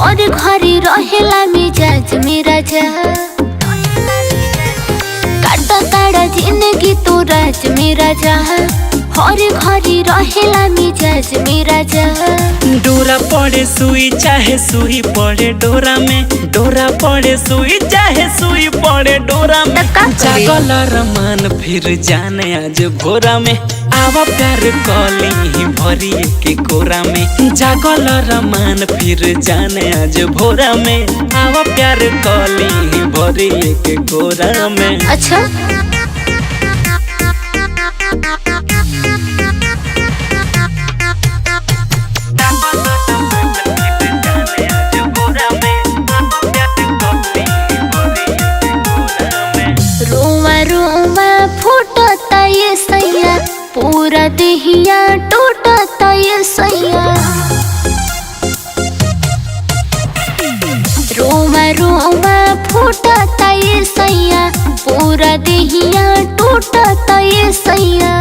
और घरे रहेला मिजाज मेरा जा काटा ताड़ा जिंदगी तो राज मेरा जा और घरे रहेला मिजाज मेरा जा डोरा पड़े सुई चाहे सुई पड़े डोरा में, डोरा पड़े सुई चाहे सुई पड़े डोरा में। जागल रमान फिर जाने आज भोरा में, आवा प्यार कली भरी के कोरा में। जागल रमान फिर जाने आज भोरा में, आवा प्यार कली भरी के कोरा में। अच्छा रोमा रोमा फूटता ये सैया पूरा देहिया टूटता ये सैया रोमा रोमा फूटता ये सैया पूरा देहिया टूटता ये सैया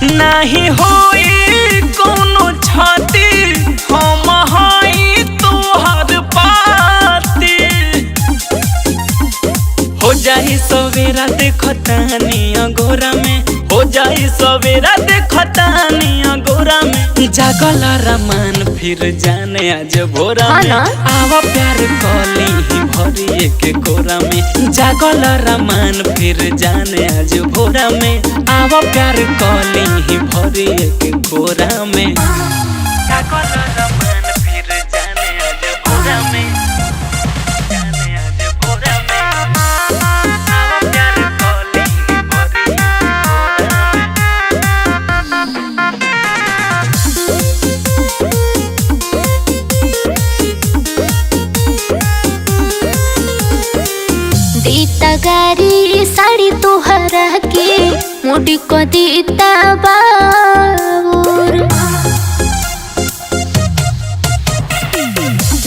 नहीं होई कोनो छाती हम हई तोहर पाती। हो जाई सवेरा देखतानी गोरा में, हो जाई सवेरा देखतानी गोरा में। जागल रमान फिर जाने आज भोरा में, आवा प्यार कली भरी के कोरा में। जागल रमान फिर जाने आज भोरा में, आवा प्यार कली भरी के कोरा में। जागल रमान फिर जाने आज भोरा में, जाने आज भोरा में। आवा प्यार कली भरी दीता गारी साड़ी तोहरा के मुड़ी को दीता बाबूर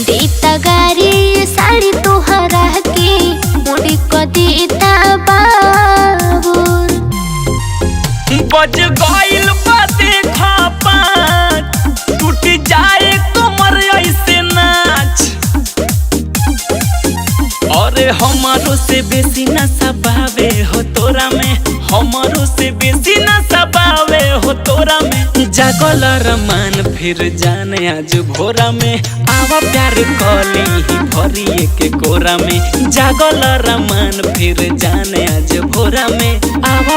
दीता गारी साड़ी तोहरा के मुड़ी को दीता बाबूर बज गइल बा देखा पाँच टूट जाए कमर ऐसे नाच। अरे हमारो से बेसी न सबावे हो तोरा में, हमारो से बेसी न सबावे हो तोरा में। जागल रमान फिर जाने आज भोरा में, आवा प्यार कली भरी के कोरा में। जागल रमान फिर जाने आज भोरा में, आवा